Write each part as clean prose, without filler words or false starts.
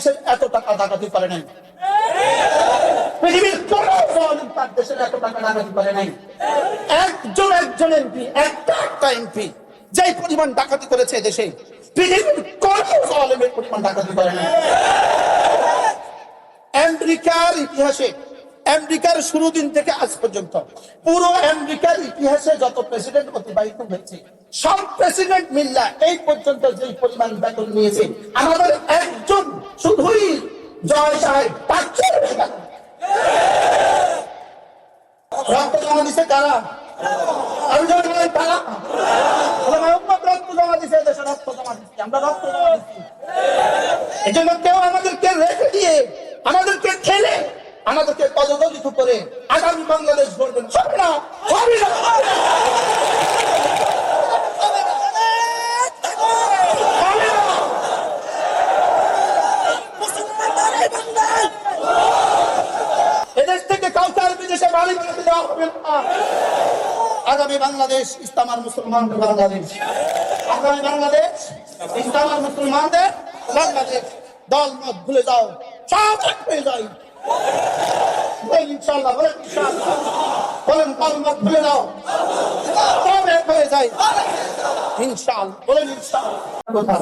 দেশে এত টাকা ডাকাতি করে নাই, পৃথিবীর কোন জালেম তার দেশের এত টাকা ডাকাতি করে নাই। একজন এমপি, একটা এমপি যেই পরিমাণ ডাকাতি করেছে দেশে, পৃথিবীর কোন জালেমের পরিমাণ ডাকাতি করে নাই। আমেরিকার ইতিহাসে, আমেরিকার শুরু দিন থেকে আজ পর্যন্ত পুরো আমেরিকার ইতিহাসে যত প্রেসিডেন্ট অতিবাহিত হয়েছে, সব প্রেসিডেন্ট মিল্লা এই পর্যন্ত যে পরিমাণ বেতন নিয়েছে, আমাদের একজন শুধুই জয় সাহেব তার চেয়ে বেশি বেতন। রক্ত জমা দিছে কারা? আমি যখন তারা রক্ত জমা দিছে, দেশে রক্ত জমা দিচ্ছি, আমরা রক্ত জমা দিচ্ছি। এই জন্য কেউ আমাদেরকে রেখে দিয়ে, আমাদেরকে ঠেলে, আমাদেরকে পদদলিত করে আগামী বাংলাদেশ গড়বেন, হবে না, হবে না। এদেশ থেকে কাউকে আর বিদেশে বাড়ি বানাতে দেওয়া হবে না। আগামী বাংলাদেশ ইসলাম আর মুসলমানদের বাংলাদেশ, আগামী বাংলাদেশ ইসলাম আর মুসলমানদের বাংলাদেশ। দল মত ভুলে যাও, সব এক হয়ে যায়। বলেন ইনশাআল্লাহ, বলেন ইনশাআল্লাহ, বলেন দল মত ভুলে যাও, সব এক হয়ে যায় ইনশাআল্লাহ, বলেন ইনশাআল্লাহ।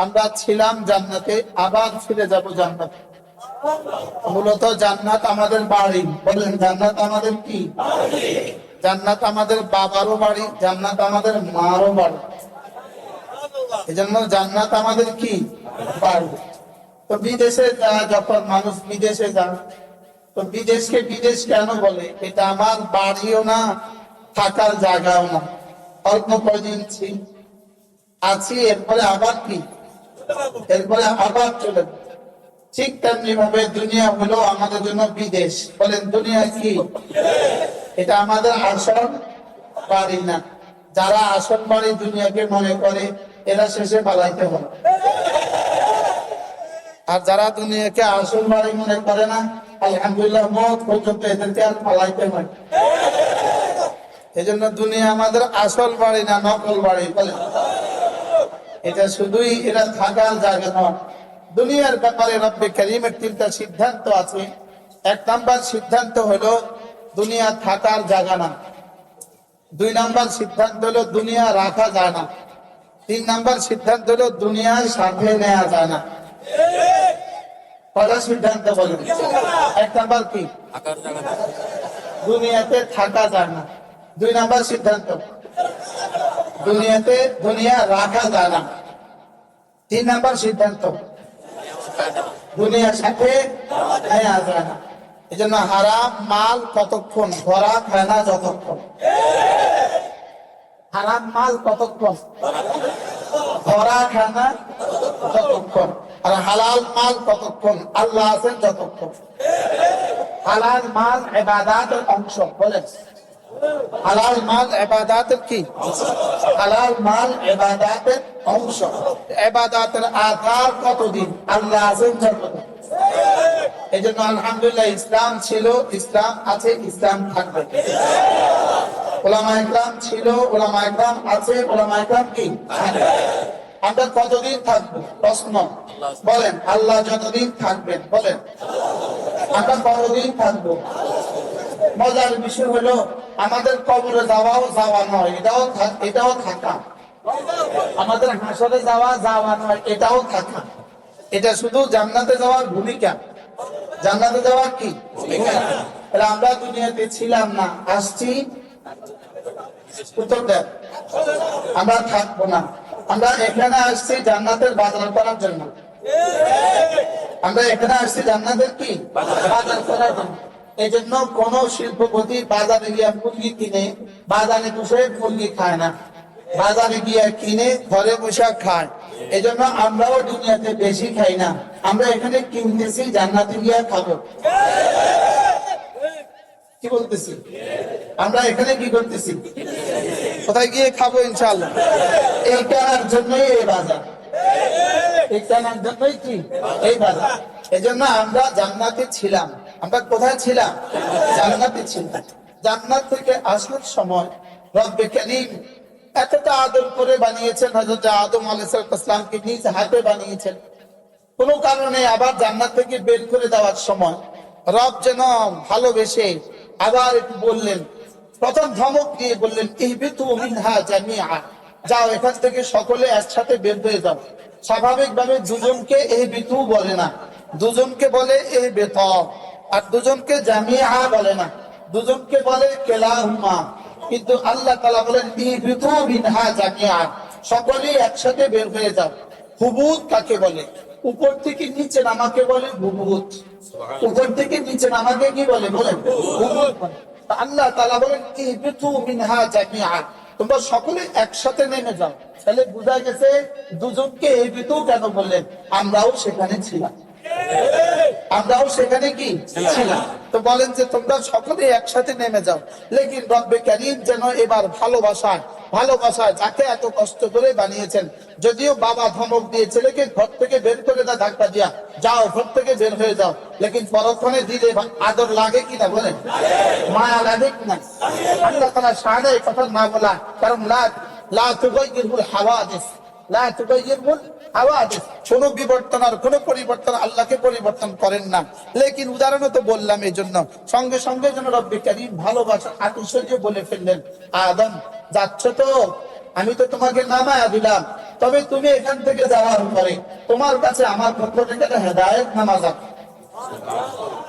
আমরা ছিলাম জান্নাতে, আবার ফিরে যাব জান্নাতে। মূলত জান্নাত আমাদের বাড়ি, বলেন জান্নাত আমাদের কি? জান্নাত আমাদের বাবারও বাড়ি, জান্নাত আমাদের মারও বাড়ি। এজন্য জান্নাত আমাদের কি? বাড়ি। তো বিদেশে যখন মানুষ বিদেশে যান, তো বিদেশকে বিদেশ কেন বলে? এটা আমার বাড়িও না, থাকার জায়গাও না, অল্প কদিন আছি, এরপরে আবার কি? এরপরে আবার চলে। ঠিক তেমনি ভাবে দুনিয়া হলো আমাদের জন্য বিদেশ। বলেন দুনিয়া কি? এটা আমাদের আসল বাড়ি না। যারা আসল বাড়ি দুনিয়াকে মনে করে, এরা শেষে পালাইতে হবে। আর যারা দুনিয়াকে আসল বাড়ি মনে করে না, আলহামদুলিল্লাহ মওত পর্যন্ত এদেরকে আর পালাইতে হয়। এজন্য দুনিয়া আমাদের আসল বাড়ি না, নকল বাড়ি। বলেন এটা শুধুই এরা থাকার জায়গা নয়। দুনিয়ার ব্যাপারে রব্বে কারীমের তিনটা সিদ্ধান্ত আছে। এক নাম্বার সিদ্ধান্ত হলো দুনিয়া থাকার জায়গা না। দুই নাম্বার সিদ্ধান্ত হলো দুনিয়া রাখা যায় না। তিন নাম্বার সিদ্ধান্ত হলো দুনিয়ার সাথে নেওয়া যায় না। কটা সিদ্ধান্ত বলেন? এক নাম্বার কি? দুনিয়াতে থাকা যায় না। দুই নাম্বার সিদ্ধান্ত দুনিয়াতে দুনিয়া রাখা যায় না। তিন নাম্বার সিদ্ধান্ত দুনিয়ার সাথে নেওয়া যায় না। এই জন্য হারাম মাল কতক্ষণ ধরা খায় না যতক্ষণ। হারাম মাল কতক্ষণ ধরা খায় না যতক্ষণ। আর হালাল মাল কতক্ষণ আল্লাহ আছেন যতক্ষণ। হালাল মাল ইবাদতের অংশ। বলেন হালাল মাল ইবাদতের কি? হালাল মাল ইবাদতের অংশ। ইবাদতের আধার কতদিন? আল্লাহ আছেন যতদিন। এই জন্য আলহামদুলিল্লাহ ইসলাম ছিল, ইসলাম আছে, ইসলাম থাকবে। উলামা ইকরাম ছিল, উলামা ইকরাম আছে, উলামা ইকরাম কি? আমরা কতদিন থাকবো? প্রশ্ন বলেন। আল্লাহ যতদিন থাকবেন। বলেন আমরা কতদিন থাকবো? মজার বিষয় হলো আমাদের কবরে যাওয়াও যাওয়া নয়, এটাও থাকা। আমাদের হাসরে যাওয়া নয়, এটাও থাকা। এটা শুধু জান্নাতে যাওয়ার ভূমিকা। জান্নাতে যাওয়ার কি ভূমিকা? আমরা দুনিয়াতে ছিলাম না, আসছি, উত্তর দেন। আমরা থাকবো না। আমরা এখানে আসছি জান্নাতের বাজার করার জন্য। আমরা এখানে আসছি জান্নাতের কি বাজার করার জন্য। এই জন্য কোন শিল্পপতি বাজারে গিয়ে মুরগি কিনে বাজারে বসে মুরগি খায় না, বাজারে গিয়ে কিনে ঘরে বসে খায়। এই জন্য আমরাও দুনিয়াতে বেশি খাই না, আমরা এখানে কিনতেছি, জান্নাতে গিয়ে খাবো। কি বলতেছি? আমরা এখানে কি করতেছি? কোথায় গিয়ে খাবো ইনশাআল্লাহ। এই কেনার জন্যই এই বাজার, এই কেনার জন্যই কি এই বাজার। এই জন্য আমরা জান্নাতে ছিলাম। আমরা কোথায় ছিলাম? জান্নাতে ছিলাম। জান্নাত থেকে আসার সময় রব্বে কারীম এতটা আদর করে বানিয়েছেন। হযরত আদম আলাইহিস সালামকে নিজ হাতে বানিয়েছেন। কোনো কারণে আবার জান্নাত থেকে বের করে দেওয়ার সময় রব যেন ভালোবেসে আবার একটু বললেন, প্রথম ধমক দিয়ে বললেন ইহবিতু মিনহা জামিআ, যাও এখান থেকে সকলে একসাথে বের হয়ে যাও। স্বাভাবিকভাবে দুজনকে ইহবিতু বলে না, দুজনকে বলে ইহবিত, আর দুজনকে জামিআ বলে না, দুজনকে বলে কেলাহুমা। কিন্তু আল্লাহ তাআলা বলেন ইহবিতু মিনহা জামিআ, সকলেই একসাথে বের হয়ে যাও। হুবুত কাকে বলে? উপর থেকে নিচে নামাকে বলে হুবুত। উপর থেকে নিচে নামাকে কি বলে? বলেন হুবুত। আল্লাহ তাআলা বলেন ইহবিতু মিনহা জামিআ, তোমরা সকলে একসাথে নেমে যাও। তাহলে বোঝা গেছে দুজনকে ইহবিতু কেন বললেন? আমরাও সেখানে ছিলাম, আমরাও সেখানে কি ছিলাম। তো বলেন যে তোমরা সকলে একসাথে নেমে যাও। লেকিন রব্বে কারীম যেন এবার ভালোবাসায় যাকে এত কষ্ট করে বানিয়েছেন, যদিও বাবা ধমক দিয়ে ছেলেকে ঘর থেকে বের করে দেয় ধাক্কা দিয়া, যাও ঘর থেকে বের হয়ে যাও, লেকিন পরক্ষণে দিলে আদর লাগে কিনা? বলেন মায়া লাগে কিনা? আল্লাহ তাআলা শানে এই কথা না বলা, কারণ লা তুগাইয়িরুল হাওয়াদিস, লা তুগাইয়িরুল হাওয়াদিস, কোনো বিবর্তন আর কোনো পরিবর্তন আল্লাহকে পরিবর্তন করেন না। লেকিন উদাহরণ তো বললাম এই জন্য, সঙ্গে সঙ্গে যেন রব্বে কারীম ভালোবাসা আতিশয্য বলে ফেললেন, আদম যাচ্ছ তো, আমি তো তোমাকে নামায়া দিলাম, তবে তুমি এখান থেকে যাওয়ার পরে তোমার কাছে আমার পক্ষ থেকে একটা হেদায়েত নামা যাবে।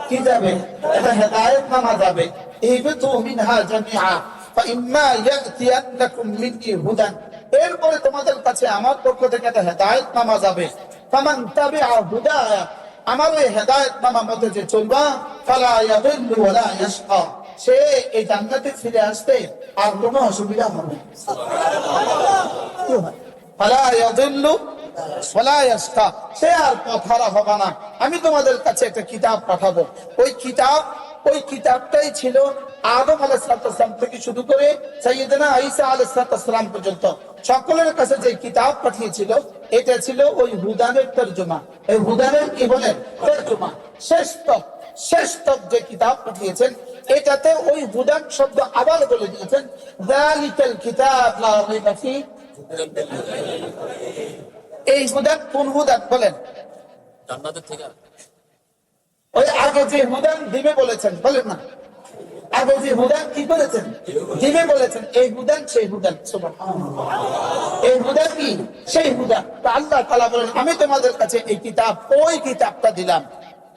কি যাবে? এটা হেদায়েত নামা যাবে। ইহবিতু মিনহা জামিআ ফাইম্মা ইয়াতিয়ান্নাকুম মিন্নি হুদান, এরপরে তোমাদের কাছে আমার পক্ষ থেকে একটা হেদায়েত নামা যাবে। ফামান তাবিআ হুদায়া, আমার ওই হেদায়েত নামা মতে যে চলবা, ফালা ইয়াদিল্লু ওয়ালা ইয়াশকা, সে এই জান্নাতে ফিরে আসতে আর কোনো অসুবিধা হবে না। ফালা ইয়াদিল্লু ওয়ালা ইয়াশকা, সে আর পথহারা হবে না। আমি তোমাদের কাছে একটা কিতাব পাঠাবো, ওই কিতাবটাই ছিল আদম আলাইহিস সালাম থেকে শুরু করে সাইয়েদনা ঈসা আলাইহিস সালাম পর্যন্ত সকলের কাছে যে কিতাব পাঠিয়েছিল, এটা ছিল ওই হুদানের তরজমা। এই হুদানের কি বলে? তরজমা। শ্রেষ্ঠ যে কিতাব পাঠিয়েছেন, এটাতে ওই হুদান শব্দ আবার বলে দিয়েছেন, যালিকাল কিতাব লা রাইবা ফি। এই হুদান কোন হুদান? বলেন জান্নাতের থেকে ওই আগে যে হুদান দিবে বলেছেন, বলেন না, আগে যে হুদান কি করেছেন? দিবে বলেছেন। এই হুদান সেই হুদান, সুবহানাল্লাহ। এই হুদান কি? সেই হুদান। তো আল্লাহ তাআলা বলেন আমি তোমাদের কাছে এই কিতাব, ওই কিতাবটা দিলাম,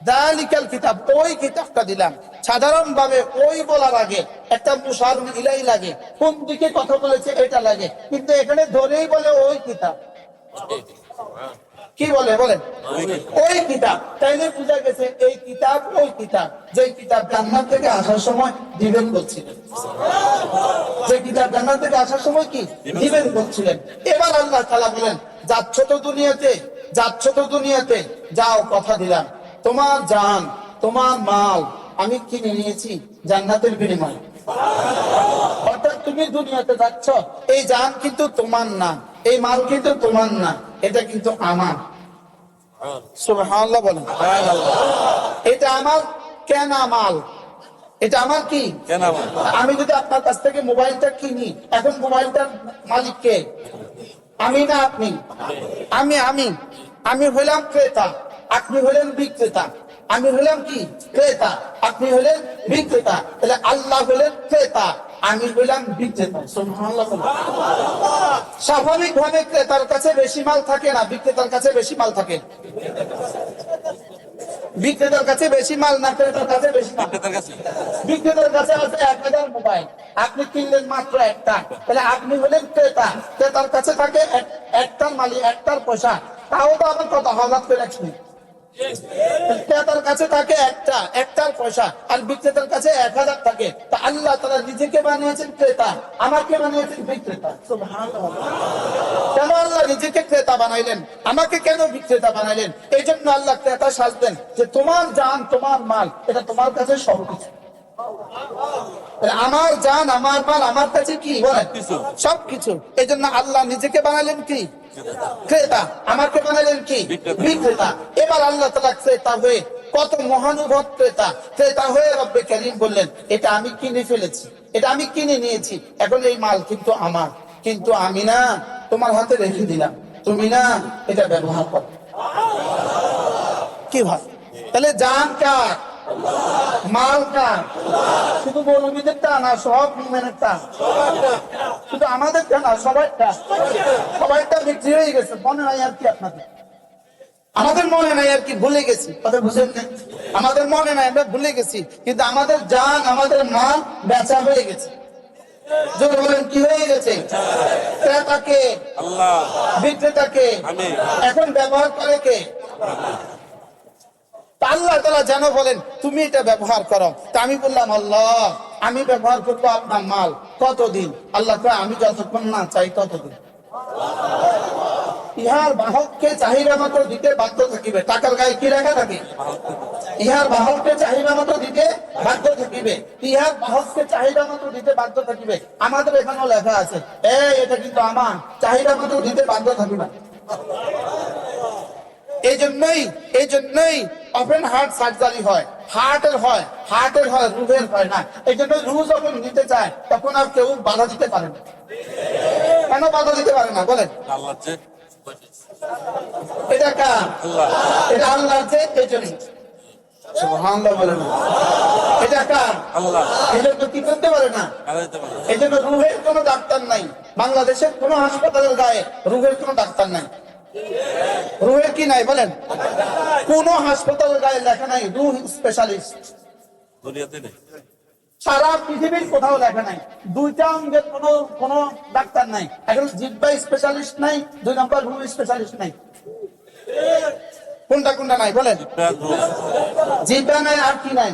যালিকাল কিতাব, ওই কিতাবটা দিলাম। সাধারণ ভাবে ওই বলার আগে একটা মুশার ইলাইহি লাগে, কোন দিকে কথা বলেছে এটা লাগে, কিন্তু এখানে ধরেই বলে ওই কিতাব। কি বলে? বলেন ওই কিতাব। তাইলে বুঝা গেছে এই কিতাব ওই কিতাব, যে কিতাব জান্নাত থেকে আসার সময় দিবেন বলছিলেন, যে কিতাব জান্নাত থেকে আসার সময় কি দিবেন বলছিলেন। এবার আল্লাহ তাআলা বলেন যাচ্ছ তো দুনিয়াতে, যাও, কথা দিলাম তোমার জান তোমার মাল আমি কিনে নিয়েছি জান্নাতের বিনিময়ে। অর্থাৎ তুমি দুনিয়াতে যাচ্ছ, এই জান কিন্তু তোমার না, এই মাল কিন্তু তোমার না, এটা কিন্তু আমার। সুবহানাল্লাহ বলেন। এটা আমার কেনা মাল, এটা আমার কি কেনা মাল। আমি যদি আপনার কাছ থেকে মোবাইলটা কিনি, এখন মোবাইলটার মালিক কে? আমি না আপনি? আমি হইলাম ক্রেতা, আপনি হলেন বিক্রেতা। আমি হলাম কি? ক্রেতা, আপনি হলেন বিক্রেতা। তাহলে আল্লাহ হলেন ক্রেতা, আমি হইলাম বিক্রেতা। সুবহানাল্লাহ। স্বাভাবিক ভাবে ক্রেতার কাছে বেশি মাল থাকে না, বিক্রেতার কাছে বেশি মাল থাকে? বিক্রেতার কাছে বেশি মাল না ক্রেতার কাছে বেশি মাল? বিক্রেতার কাছে আছে 1000 মোবাইল, আপনি কিনলেন মাত্র একটা, তাহলে আপনি হলেন ক্রেতা। ক্রেতার কাছে থাকে একটার মালি, একটার পয়সা, তাও তো আবার কত হাজার করে রাখছেন। ক্রেতার কাছে থাকে একটার পয়সা, আর বিক্রেতার কাছে 1000 থাকে। তা আল্লাহ তাআলা নিজেকে বানিয়েছেন ক্রেতা, আমাকে বানিয়েছেন বিক্রেতা। সুবহানাল্লাহ। কেন আল্লাহ নিজেকে ক্রেতা বানাইলেন, আমাকে কেন বিক্রেতা বানাইলেন? এই জন্য আল্লাহ ক্রেতা সাজলেন যে তোমার জান তোমার মাল এটা তোমার কাছে সবকিছু। আমার জান আমার মাল আমার কাছে কি? বলেন সবকিছু। এই জন্য আল্লাহ নিজেকে বানালেন কি? ক্রেতা। আমাকে বানালেন কি? বিক্রেতা। এবার আল্লাহ তাআলা ক্রেতা হয়ে, কত মহানুভব ক্রেতা হয়ে রব্বে কারীম বললেন এটা আমি কিনে ফেলেছি, এটা আমি কিনে নিয়েছি, এখন এই মাল কিন্তু আমার, কিন্তু আমি না তোমার হাতে রেখে দিলাম, তুমি না এটা ব্যবহার করো। কি ভাই? তাহলে জান কার, মাল কার? শুধু মৌলবীদেরটা না, সব মুমিনেরটা। শুধু আমাদেরটা না, সবাইটা। সবাইটা বিক্রি হয়ে গেছে, মনে নাই আর কি আপনাদের? আমাদের মনে নাই আর কি, ভুলে গেছি। কথা বুঝেন না? আমাদের মনে নাই, আমরা ভুলে গেছি, কিন্তু আমাদের জান, আমাদের মাল বেচা হয়ে গেছে। যদি বলেন কি হয়ে গেছে? ক্রেতাকে আল্লাহ, বিক্রেতাকে এখন ব্যবহার করে কে? আল্লাহ তাআলা যেন বলেন তুমি এটা ব্যবহার করো। তা আমি বললাম আল্লাহ আমি ব্যবহার করবো আপনার মাল কতদিন? আল্লাহ কয় আমি যতক্ষণ না চাই ততদিন। ইহার বাহককে চাহিদা মতো দিতে বাধ্য থাকিবে। টাকার গায়ে কি লেখা থাকে? ইহার বাহককে চাহিদা মতো দিতে বাধ্য থাকিবে। ইহার বাহককে চাহিদা মতো দিতে বাধ্য থাকিবে। আমাদের এখানেও লেখা আছে, এটা কিন্তু আমার, চাহিদা মতো দিতে বাধ্য থাকিবে। এই জন্যই ওপেন হার্ট সার্জারি হয়, হার্টের হয়, রুহের হয় না। এই জন্য রুহ যখন নিতে চায় তখন আর কেউ বাধা দিতে পারে না। কেন বাধা দিতে পারে না বলেন? এটা কার? এটা আল্লাহর যে, এই জন্য সুবহানাল্লাহ বলেন। এটা কার? আল্লাহ। এই জন্য কি করতে পারে না? এই জন্য রুহের কোনো ডাক্তার নাই। বাংলাদেশের কোনো হাসপাতালের গায়ে রুহের কোনো ডাক্তার নাই। রুহের কি নাই বলেন? কোন হাসপাতালের গায়ে লেখা নাই রুহ স্পেশালিস্ট। দুনিয়াতে নেই, সারা পৃথিবীর কোথাও লেখা নাই। দুইটা অঙ্গের কোন ডাক্তার নাই। এখন জিহ্বা স্পেশালিস্ট নাই, 2 নম্বর রুহ স্পেশালিস্ট নাই। কোনটা নাই বলেন? জিহ্বা নাই, আর কি নাই?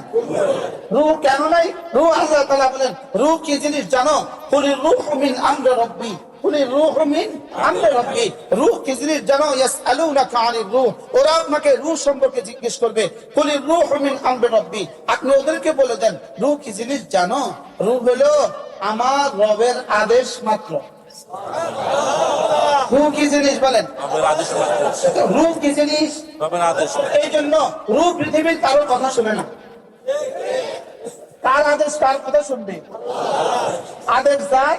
রুহ কেন নাই? রুহ আল্লাহ তাআলা বলেন রুহ কি জিনিস জানো? কুলির রূহু মিন আমরি রাব্বি, কুলির রূহু মিন আমরি রাব্বি। রূহ কি জিনিস জানো? ইয়াসআলুনাকা আনির রূহ, ওরা আপনাকে রূহ সম্পর্কে জিজ্ঞেস করবে। কুলির রূহু মিন আমরি রাব্বি, আপনি ওদেরকে বলে দেন রূহ কি জিনিস জানো? রূহ হলো আমার রবের আদেশ মাত্র। রূহ কি জিনিস বলেন? রূহ কি জিনিস? এই জন্য রূহ পৃথিবীর কারোর কথা শুনে না। কার আদেশ কার কথা শুনবে? আদেশ যায়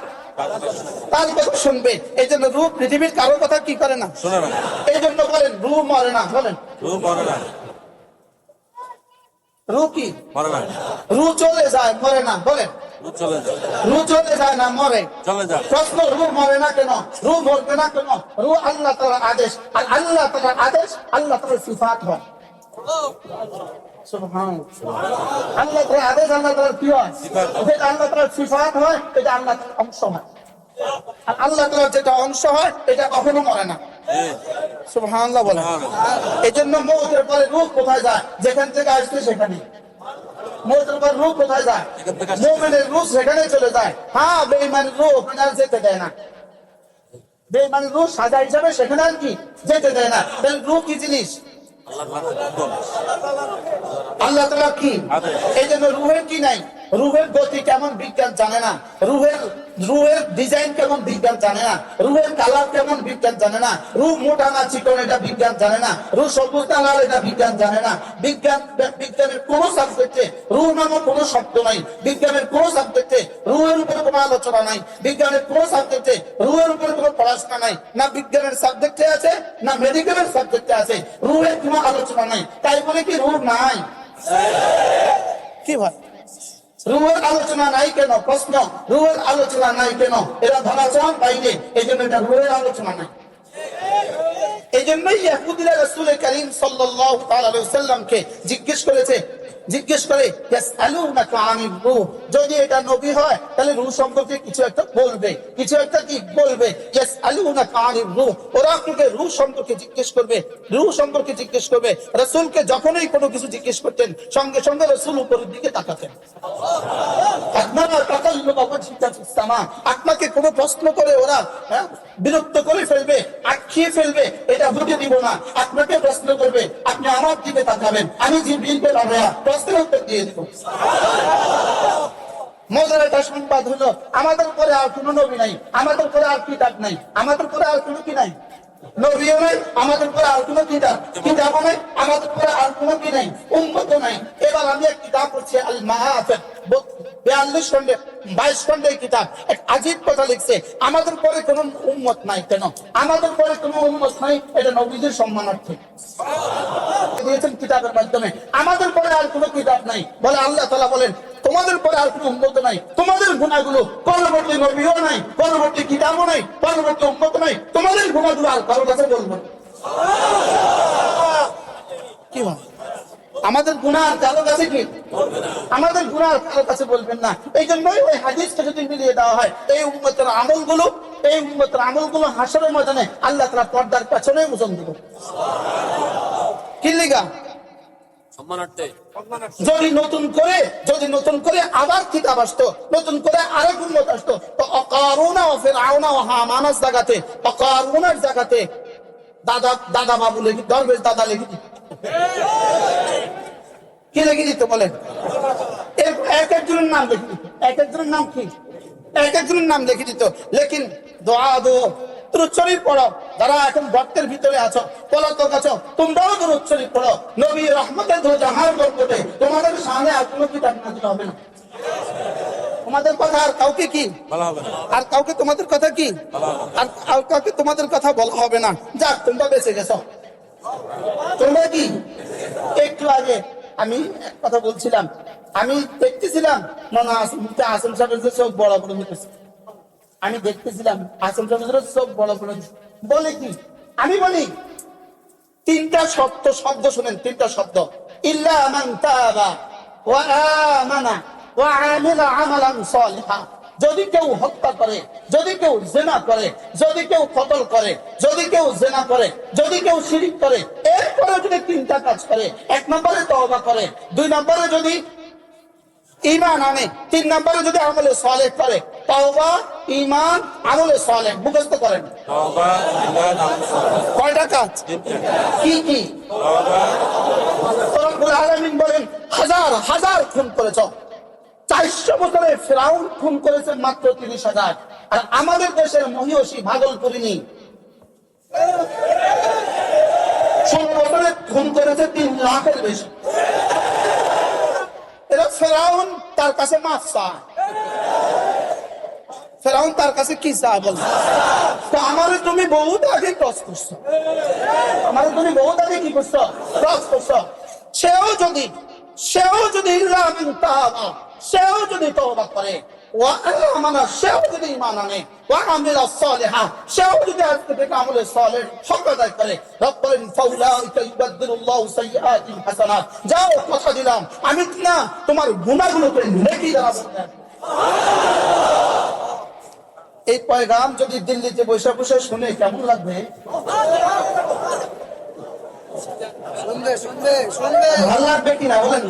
তার কথা শুনবে। এই জন্য রূহ পৃথিবীর কারোর কথা কি করে না, শুনে না। এই জন্য বলেন রূহ মরে না। বলেন রূহ মরে না। রূহ কি মরে না? রূহ চলে যায়, মরে না। বলেন রূহ চলে যায় না মরে? চলে যায়। প্রশ্ন রূহ মরে না কেন, রূহ মরবে না কেন? রূহ আল্লাহ তাআলার আদেশ, আর আল্লাহ তাআলার আদেশ আল্লাহ তাআলার সিফাত হয়। সুবহানাল্লাহ। আল্লাহ তাআলার আদেশ আল্লাহ তাআলার কি হয়? এটা আল্লাহ তাআলার সিফাত হয়, এটা আল্লাহর অংশ হয়। আর আল্লাহ তাআলার যেটা অংশ হয় এটা কখনো মরে না। সুবহানাল্লাহ বলেন। এজন্য মওতের পরে রূহ কোথায় যায়? যেখান থেকে আসছে সেখানে। মওতের পর রূহ কোথায় যায়? মুমিনের রূহ সেখানে চলে যায়। হ্যাঁ, বেঈমানের রূহ ওখানে আর যেতে দেয় না। বেঈমানের রূহ সাজা হিসাবে সেখানে আর কি যেতে দেয় না। তাহলে রূহ কি জিনিস? আল্লাহ তাআলা কি? এই জন্য রুহের কি নাই? রুহের গতি কেমন বিজ্ঞান জানে না। রুহের ডিজাইন কেমন বিজ্ঞান জানে না। রুহের কালার কেমন বিজ্ঞান জানে না। রুহ মোটা না চিকন এটা বিজ্ঞান জানে না। রুহ সবুজ না লাল এটা বিজ্ঞান জানে না। বিজ্ঞানের কোন সাবজেক্টে রুহ নামক কোন শব্দ নাই। বিজ্ঞানের কোন সাবজেক্টে রুহের উপরে কোনো আলোচনা নাই। বিজ্ঞানের কোন সাবজেক্টে রুহের উপরে কোনো পড়াশোনা নাই। না বিজ্ঞানের সাবজেক্টে আছে, না মেডিকেলের সাবজেক্টে আছে। রুহের কোনো আলোচনা নাই। তাই বলে কি রুহ নাই? কি ভাই, রুহের আলোচনা নাই কেন? প্রশ্ন, রুহের আলোচনা নাই কেন? এরা ধরাচরণ বাইরে, এই জন্য এটা রুহের আলোচনা নাই। এই জন্যই ইহুদীরা রাসূল করিম সাল্লাল্লাহু আলাইহি ওয়াসাল্লামকে জিজ্ঞেস করে ইয়াসআলুনাকা আনির রূহ, যদি এটা নবী হয় তাহলে রূহ সম্পর্কে কিছু একটা বলবে, কিছু একটা কি বলবে। ইয়াসআলুনাকা আনির রূহ, ওরা আপনাকে রূহ সম্পর্কে জিজ্ঞেস করবে। রাসূলকে যখনই কোনো কিছু জিজ্ঞেস করতেন সঙ্গে সঙ্গে রাসূল উপরের দিকে তাকাতেন। আপনাকে কোনো প্রশ্ন করে ওরা বিরক্ত করে ফেলবে, আটকিয়ে ফেলবে, এটা বুঝে দিব না। আপনাকে প্রশ্ন করবে, আপনি আমার দিকে তাকাবেন, আমি জিবরিলকে প্রশ্নের উত্তর দিয়ে দিব। মজার একটা সংবাদ হলো আমাদের পরে আর কোনো নবী নাই, আমাদের পরে আর কিতাব নাই, আমাদের পরে আর কোনো কি নাই, নবীও নাই, আমাদের পরে আর কোনো কিতাবও নাই, আমাদের পরে আর কোনো কি নাই, উম্মতও নাই। এবার আমি এক কিতাব পড়ছি আল মাহাফিজ, 42 খণ্ডে 22 খণ্ডে কিতাব। এক আজীব কথা লিখছে, আমাদের পরে কোনো উম্মত নাই কেন? আমাদের পরে কোনো উম্মত নাই, এটা নবীদের সম্মানার্থে। দিয়েছেন কিতাবের মাধ্যমে। আমাদের পরে আর কোনো কিতাব নাই। বলে আল্লাহ তাআলা বলেন তোমাদের পরে আর কোনো উম্মত নাই, তোমাদের গুনাহগুলো পরবর্তী নবীও নাই, পরবর্তী কিতাবও নাই, পরবর্তী উম্মত নাই, তোমাদের গুনাহগুলো আর কারোর কাছে বলবো না। কি বল আমাদের গুনাহ কারোর কাছে কি আমাদের গুনাহ কারোর কাছে বলবেন না। এই জন্যই ওই হাদিসটা যদি মিলিয়ে দেওয়া হয় এই উম্মতের আমলগুলো হাসরের ময়দানে আল্লাহ তাআলা পর্দার পেছনে ওজন দেব। কি লিগা? সম্মানার্থে। যদি নতুন করে আবার কিতাব আসতো, নতুন করে আরেক উম্মত আসতো, তো অকারুনা ও ফিরআউনা ও হামানার জায়গাতে অকারুনার জায়গাতে দাদা বাবু লিখি দরবেশ দাদা লিখি কি লিখে দিত বলেন? এক একজনের নাম লিখে দিত, এক একজনের নাম কি এক একজনের নাম লিখে দিত। লেকিন দোয়া দো দুরূদ শরীফ পড়ো, যারা এখন ভক্তের ভিতরে আছো, পলাতক আছো, তোমরাও দুরূদ শরীফ পড়ো। নবী রহমতের দো জাহান বরকতে তোমাদের সামনে আর কোনো কিতাব নাযিল হবে না। তোমাদের কথা আর কাউকে কি বলা হবে না, আর কাউকে তোমাদের কথা কি আর কাউকে তোমাদের কথা বলা হবে না। যাক তোমরা বেঁচে গেছো। তোমরা কি একটু আগে আমি এক কথা বলছিলাম, আমি দেখতেছিলাম মনে আসেম সাহেবের যে চোখ বড় বড় হইতেছে, আমি দেখতেছিলাম আসেম সাহেবের চোখ বড় বড় বলে কি আমি বলি তিনটা শব্দ শুনেন, তিনটা শব্দ ইল্লা মান তাবা ওয়া আমানা ওয়া আমিলা আমালান সালিহা। যদি কেউ হত্যা করে, যদি কেউ জিনা করে, যদি কেউ কতল করে, যদি কেউ জিনা করে, যদি কেউ শিরক করে, এরপরে যদি তিনটা কাজ করে, এক নম্বরে তওবা করে, দুই নম্বরে যদি ঈমান আনে, তিন নম্বরে যদি আমলে সালেহ করে। তওবা, ঈমান, আমলে সালেহ মুখস্থ করেন। তওবা, ঈমান, আমল সালেহ। কয়টা কাজ? কি কি? তওবা। রব্বুল আলামিন বলেন হাজার হাজার খুন করেছ। 400 বছরে ফিরাউন খুন করেছে মাত্র 30,000, আর আমাদের দেশের মহিষী ভাগলপুরিনী 16 বছরে খুন করেছে 3 লাখের বেশি। এরা ফিরাউন তার কাছে মাফ চায়, ফিরাউন তার কাছে কি চায় বল? তো আমারে তুমি বহুত আগে ক্রস করছো, আমারে তুমি বহুত আগে কি করছো? ক্রস করছো। সেও যদি ইল্লা মান তাবা, সেও যদি তওবা করে, ওয়া আমানা, সেও যদি ঈমান আনে, ওয়া আমিলা সালিহা, সেও যদি আজকে থেকে আমলে সালেহ হক আদায় করে, রব বলেন ফাউলাইকা ইউবাদদিলুল্লাহু সাইয়্যাতিহিম হাসানাত। যাও কথা দিলাম আমি না তোমার গুনাহগুলোকে নেকি দ্বারা বদলাব। এই পয়গাম যদি দিল্লিতে বসে বসে শুনে কেমন লাগবে? ভালো লাগবে কিনা বলেন?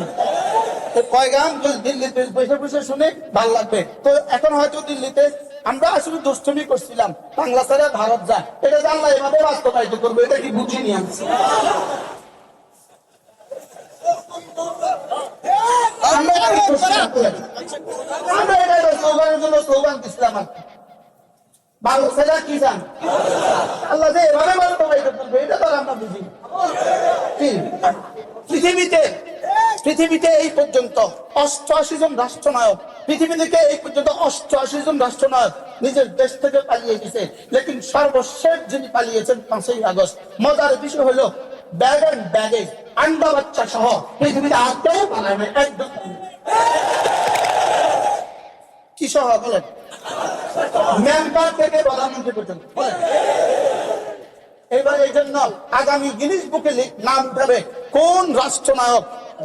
পয়গাম যদি দিল্লিতে বসে বসে শুনে ভালো লাগবে। তো এখন হয়তো দিল্লিতে আমরা আসলে দুষ্টুমি করছিলাম, বাংলা ছেড়ে ভারত যায়, এটা আল্লাহ এভাবে বাস্তবায়িত করবো, এটা কি বুঝিনি আমি। আমরা এটা স্লোগানের জন্য স্লোগান দিচ্ছিলাম আর কি। ভালো ছেলে কি জান আল্লাহ যে এভাবে বাস্তবায়িত করবে এটা তো আমরা বুঝি। পৃথিবীতে এই পর্যন্ত 88 জন রাষ্ট্রনায়ক, পৃথিবী থেকে এই পর্যন্ত 88 জন রাষ্ট্রনায়ক নিজের দেশ থেকে পালিয়ে গেছে। লেকিন সর্বশেষ যিনি পালিয়েছেন 5ই আগস্ট। মজার বিষয় হলো ব্যাগ এন্ড ব্যাগেজ, আন্ডা বাচ্চা সহ পৃথিবীতে আর কেউ পালায় না, একদম। কি সহ বলেন? মেম্বার থেকে প্রধানমন্ত্রী পর্যন্ত। এবার এই জন্য আগামী গিনিস বুকে নাম উঠাবে কোন রাষ্ট্রনায়ক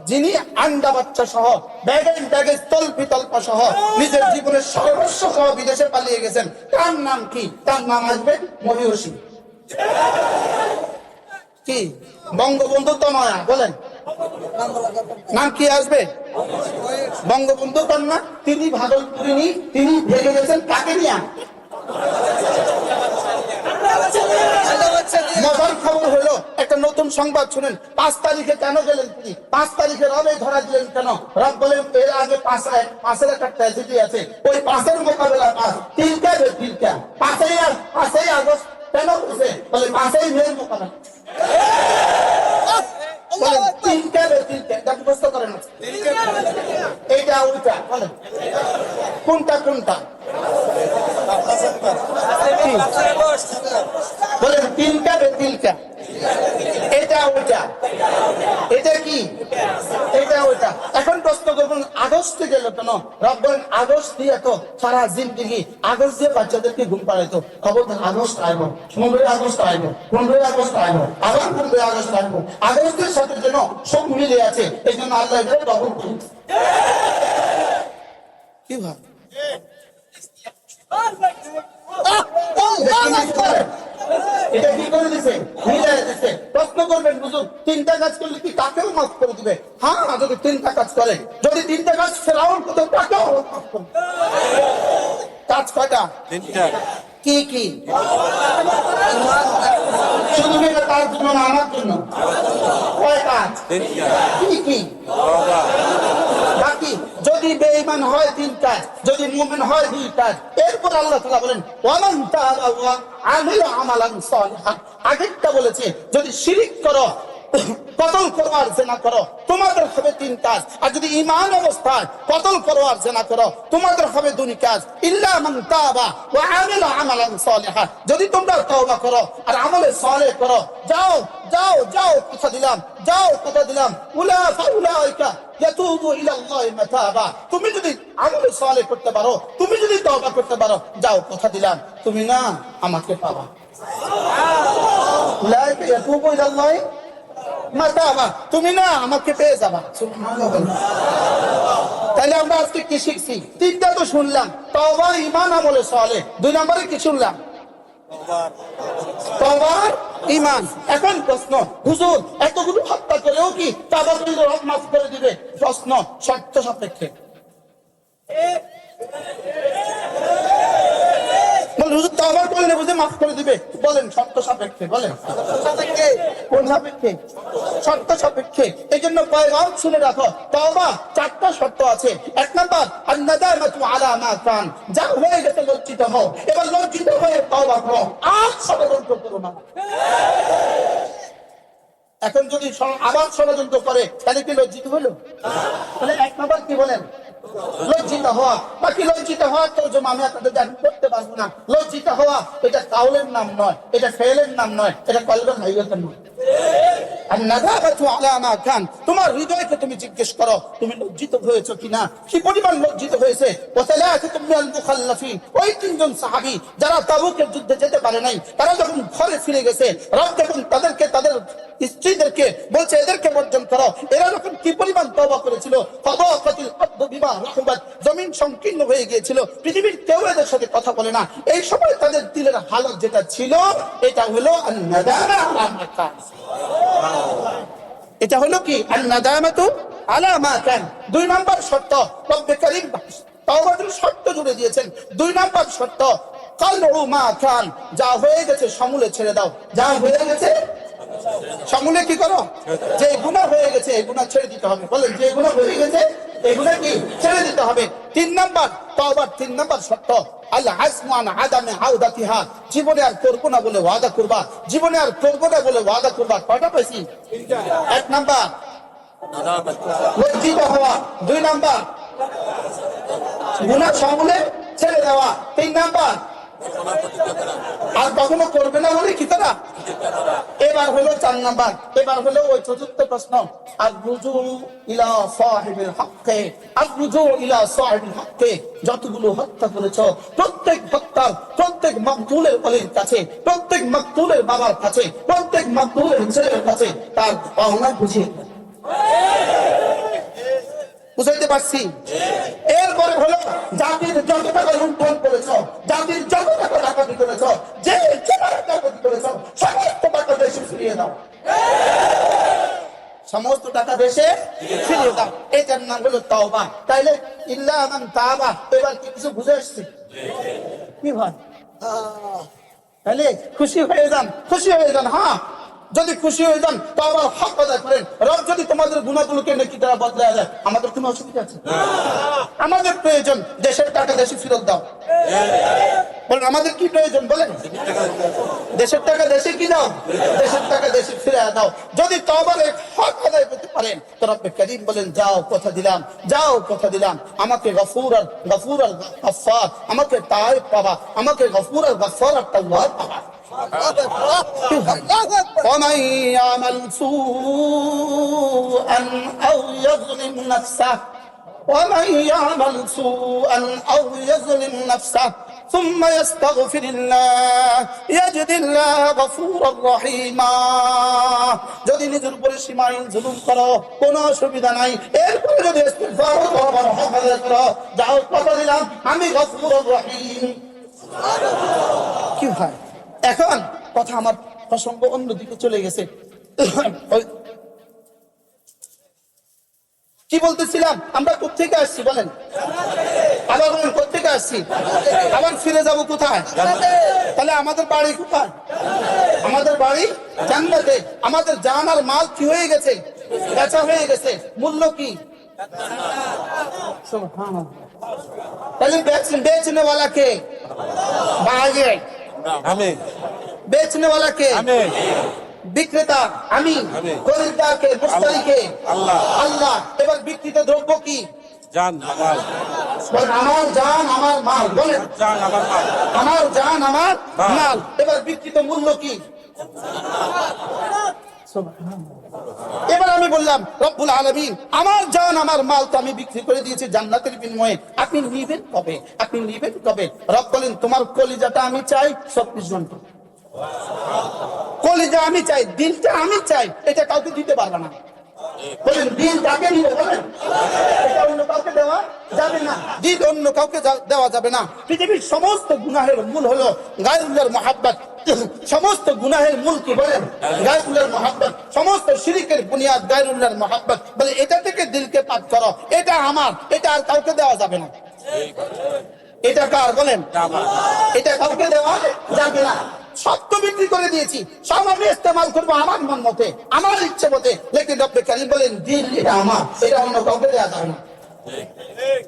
যিনি আন্ডা বাচ্চা সহ ব্যাগ এন্ড ব্যাগেজ তল্পি তল্পা সহ নিজের জীবনের সর্বস্ব সহ বিদেশে পালিয়ে গেছেন। তার নাম কি? তার নাম আসবে মহিষী। কি? বঙ্গবন্ধু তনয়া বলেন, নাম কি আসবে? বঙ্গবন্ধু কন্যা। তিনি ভাগলপুরিনী, তিনি ভেগে গেছেন কাকে নিয়ে? মজার খবর হলো একটা নতুন সংবাদ শুনেন। 5 তারিখে কেন গেলেন তিনি? 5 তারিখে রবে ধরা দিলেন কেন? রব বলেন এর আগে 5-এর একটা ট্র্যাজেডি আছে, ওই 5-এর মোকাবেলা 5ই আগস্ট কেন করছে? বলে 5ই মের মোকাবেলা। মুখস্থ করেন, এইটা ওইটা বলেন কোনটা কোনটা বলেন? তিনটা এটা ওইটা, গেল কেন? রব বলেন আগস্ট দিয়ে তো সারা জিন্দেগি আগস্ট দিয়ে বাচ্চাদেরকে ঘুম পাড়াইতো। খবরদার আগস্ট আইব, 15 আগস্ট আইব, 15 আগস্ট আইব, আবার 15 আগস্ট আইব। আগস্টের সাথে যেন সব মিলে আছে, এই জন্য আল্লাহ এটা ডবল করে। কি ভাব এটা কি করে দিছে? মিলাই দিছে। প্রশ্ন করবেন হুজুর, 3টা কাজ করলে কি কাকেও মাফ করে দিবে? হ্যাঁ, যদি 3টা কাজ করে, যদি 3টা কাজ ফেরাউন করতে তাকেও মাফ করে দিবে। কাজ কয়টা? 3টা। কি কি? শুধু কি এটা তার জন্য না আমার জন্য? কয় কাজ? 3টা। কি কি? তওবা। বাকি যদি বেঈমান হয় 3 কাজ, যদি মুমিন হয় 2 কাজ। এরপর আল্লাহ তাআলা বলেন ওয়ামান তাআলা ওয়া আমিলা আমালান সালিহান। আগেরটা বলেছে যদি শিরক করো, কতল করো আর জিনা করো, তোমাদের হবে 3 কাজ। আর যদি ঈমান অবস্থায় কতল করো আর জিনা করো, তোমাদের হবে 2 কাজ। ইল্লা মান তাবা ওয়া আমিলা আমালান সালিহান। যদি তোমরা তওবা করো আর আমলে সালেহ করো, যাও যাও যাও কথা দিলাম, যাও কথা দিলাম, উলাইকা ইয়াতুবু ইলাল্লাহি মাতাবা। তুমি যদি আমলে সালেহ করতে পারো, তুমি যদি তওবা করতে পারো, যাও কথা দিলাম তুমি না আমাকে পাবা। উলাইকা ইয়াতুবু ইলাল্লাহি মাতাবা, তুমি না আমাকে পেয়ে যাবা। সুবহানাল্লাহ। তাহলে আমরা আজকে কি শিখছি? 3টা তো শুনলাম, তওবা, ঈমান, আমলে সালেহ। 2 নম্বরে কি শুনলাম? তওবা, ঈমান। এখন প্রশ্ন, হুজুর এতগুলো হত্যা করেও কি তওবা করলে রব মাফ করে দিবে? প্রশ্ন শর্ত সাপেক্ষে। বলেন হুজুর তওবা করলে বুঝে মাফ করে দিবে? বলেন শর্ত সাপেক্ষে, বলেন কোন সাপেক্ষে? শর্ত সাপেক্ষে। এই জন্য পয়গাম শুনে রাখো, তওবা 4টা শর্ত আছে। 1 নাম্বার আন-নাদামাতু আলা মা কান, যা হয়ে গেছে লজ্জিত হও, এবার লজ্জিত হয়ে তওবা করো, আর ষড়যন্ত্র করো না। এখন যদি আবার ষড়যন্ত্র করে তাহলে কি লজ্জিত হলো? তাহলে 1 নাম্বার কি বলেন? লজ্জিত হওয়া। বাকি লজ্জিত হওয়ার তর্জমা আমি আপনাদের জানি করতে পারবো না। লজ্জিত হওয়া এটা কাউলের নাম নয়, এটা ফেলের নাম নয়, এটা কলবের হাইয়তের নাম। আর নাদামাতু আলা মা কান, তোমার হৃদয়কে তুমি জিজ্ঞেস করো তুমি লজ্জিত হয়েছো কিনা, কি পরিমাণ লজ্জিত হয়েছে। ওয়াসালাতুম মিনাল মুখাল্লাফিন, ওই 3 জন সাহাবী যারা তাবুকের যুদ্ধে যেতে পারে নাই, তারা যখন ঘরে ফিরে গেছে, রব যখন তাদেরকে তাদের স্ত্রীদেরকে বলছে এদেরকে বর্জন করো, এরা যখন কি পরিমাণ তওবা করেছিল। ফাদাকাতিল আরদু বিমা রাহুবাত, জমিন সংকীর্ণ হয়ে গিয়েছিল, পৃথিবীর কেউ এদের সাথে কথা বলে না। এই সময় তাদের দিলের হালত যেটা ছিল, এটা হলো আন-নাদামা আলা মা কান। এটা হলো কি? আন-নাদামাতু আলা মা কান। 2 নাম্বার শর্ত, রব্বে কারীম তাওবার শর্ত জুড়ে দিয়েছেন। 2 নাম্বার শর্ত কালু মা কান, যা হয়ে গেছে সমূলে ছেড়ে দাও। যা হয়ে গেছে সমূলে কি করো? যে গুনাহ হয়ে গেছে এই গুনাহ ছেড়ে দিতে হবে। বলেন যে গুনাহ হয়ে গেছে এই গুনাহ কি ছেড়ে দিতে হবে। 3 নাম্বার তওবার 3 নাম্বার শর্ত আল আজমু আন আদামে আউদাতিহা, জীবনে আর করবো না বলে ওয়াদা করবা, জীবনে আর করবো না বলে ওয়াদা করবা। কয়টা পাইছি? 1 নাম্বার লজ্জিত হওয়া, 2 নাম্বার গুনাহ সমূলে ছেড়ে দেওয়া, 3 নাম্বার আর কখনো করবে না বলে কি করা। এবার হলো 4 নাম্বার, এবার হলো ওই 4র্থ প্রশ্ন, আর রুজু ইলা সাহিবিল হক, আর রুজু ইলা সাহিবিল হক। যতগুলো হত্যা করেছো প্রত্যেক হত্যার প্রত্যেক মাকতুলের ওলির কাছে, প্রত্যেক মাকতুলের বাবার কাছে, প্রত্যেক মাকতুলের ছেলের কাছে তার পাওনা বুঝিয়ে বুঝাইতে পারছি। এরপরে হলো জাতির যত টাকা লুণ্ঠন করেছ, জাতির যত টাকা ডাকাতি করেছ, যে ডাকাতি করেছ, সমস্ত টাকা দেশে ফিরিয়ে দাও, সমস্ত টাকা দেশে ফিরিয়ে দাও। এটার নাম হলো তওবা। তাইলে ইল্লা মান তাবা, এবার কিছু বুঝে আসছি কি ভাই? তাহলে খুশি হয়ে যান, খুশি হয়ে যান। হ্যাঁ, যদি খুশি হয়ে যান তওবার হক আদায় করেন। রব যদি তোমাদের গুনাহগুলোকে নেকি দ্বারা বদলায় দেয়, আমাদের কোনো অসুবিধা আছে? আমাদের প্রয়োজন দেশের টাকা দেশে ফেরত দাও। বলেন আমাদের কি প্রয়োজন? বলেন দেশের টাকা দেশে কি দাও, দেশের টাকা দেশে ফিরে দাও। যদি তওবার হক আদায় করতে পারেন তো রব্বে কারীম বলেন যাও কথা দিলাম, যাও কথা দিলাম, আমাকে গফুর আর গফফার, আমাকে তায়েব পাবা, আমাকে গফুর আর গফফার আর তাওয়াব পাবা। ومن يعمل سوءا أو يظلم نفسه ومن يعمل سوءا أو يظلم نفسه ثم يستغفر الله يجد الله غفورا رحيما। যদি নিজের উপরে সীমাহীন জুলুম করো কোনো অসুবিধা নাই, এরপরে যদি ইস্তিগফার ও তওবার হেফাজত করো, যাও কথা দিলাম আমি গফুরুর রহিম। কি হয় এখন কথা আমার প্রসঙ্গ অন্যদিকে চলে গেছে। কি বলতেছিলাম, আমরা কোত্থেকে আসছি বলেন, আবার বলেন কোত্থেকে আসছি, আবার ফিরে যাব কোথায়? তাহলে আমাদের বাড়ি কোথায়? আমাদের বাড়ি জান্নাতে। আমাদের জান আর মাল কি হয়ে গেছে? বেচা হয়ে গেছে। মূল্য কি? তাহলে বেচনে वाला কে? বাগে আমি बेचने वाला के? আমি বিক্রেতা আমি, খরিদ্দার কে? মুশতারি কে? আল্লাহ। আল্লাহ। এবার বিক্রিত দ্রব্য কি? জান আমার বলেন, আমার জান আমার মাল। বলেন, জান আমার মাল। আমার জান আমার মাল। মাল। এবার বিক্রিত মূল্য কি? এবার আমি বললাম রব্বুল আলামিন আমার জান আমার মাল তো আমি বিক্রি করে দিয়েছি জান্নাতের বিনিময়ে, আপনি নিবেন কবে? আপনি নিবেন কবে? রব বলেন তোমার কলিজাটা আমি চাই 24 ঘন্টা। কলিজা আমি চাই, দিলটা আমি চাই, এটা কাউকে দিতে পারবে না। বলেন দিল কাকে দিবে? বলেন এটা অন্য কাউকে দেওয়া যাবে না, দিল অন্য কাউকে দেওয়া যাবে না। পৃথিবীর সমস্ত গুনাহের মূল হলো গায়রুল্লাহর মহাব্বত। সমস্ত গুনাহের মূল কি বলেন? গায়রুল্লাহর মহাব্বত। সমস্ত শিরকের বুনিয়াদ গায়রুল্লাহর মহাব্বত। বলে এটা থেকে দিলকে পাক করো, এটা আমার, এটা আর কাউকে দেওয়া যাবে না। এটা কার? বলেন এটা কাউকে দেওয়া যাবে না। সব তো বিক্রি করে দিয়েছি, সব আমি ইস্তেমাল করবো আমার মন মতে, আমার ইচ্ছে মতে। লেকিন রব্বে কারীম বলেন দিল এটা আমার, এটা অন্য কাউকে দেওয়া যাবে না।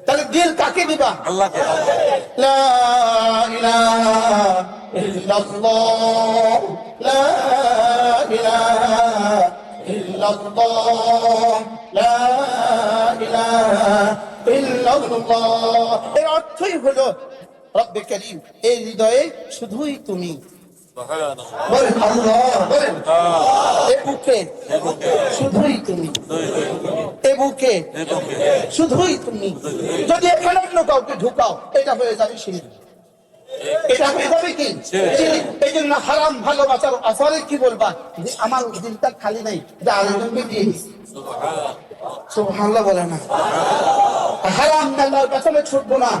তাহলে দিল কাকে দিবা? আল্লাহকে। লা ইলাহা ইল্লাল্লাহ, লা ইলাহা ইল্লাল্লাহ, লা ইলাহা ইল্লাল্লাহ। এর অর্থই হলো রব্বে কারীম এই হৃদয়ে শুধুই তুমি। বলেন আল্লাহ, বলেন এ বুকে শুধুই তুমি, এ বুকে শুধুই তুমি। যদি এখানে অন্য কাউকে ঢুকাও এটা হয়ে যাবে শিরক, এটা হয়ে যাবে কি শিরক। এই জন্য হারাম ভালোবাসার আসরে কি বলবা যে আমার দিলটা খালি নাই, যে আরেকজনকে দিয়ে দিছি। সুবহানাল্লাহ বলে না, হারাম আল্লাহর পেছনে ছুটবো না।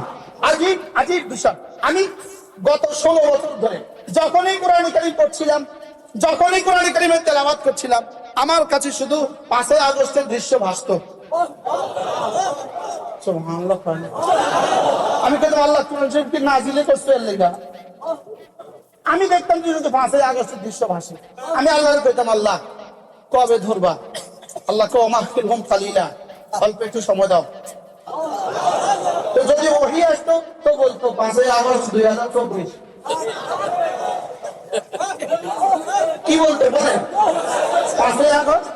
আজীব আজীব বিষয়। আমি গত 16 বছর ধরে যখনই কোরআন কারীম পড়ছিলাম, যখনই কোরআন কারীমের তেলাওয়াত করছিলাম, আমার কাছে শুধু 5 আগস্টের দৃশ্য ভাসতো। সুবহানাল্লাহ। আমি কিন্তু আল্লাহ কোরআন শরীফ কি নাজিলে করছে এর লাগা। আমি দেখতাম যে শুধু 5 আগস্টের দৃশ্য ভাসে। আমি আল্লাহর কইতাম আল্লাহ কবে ধরবা? আল্লাহ কো মাহফিলহুম কালিলা, অল্প একটু সময় দাও। তো যদি ওহি আসতো তো বলতো 5 আগস্ট 2024। কি বলতে বলেন 5 আগস্ট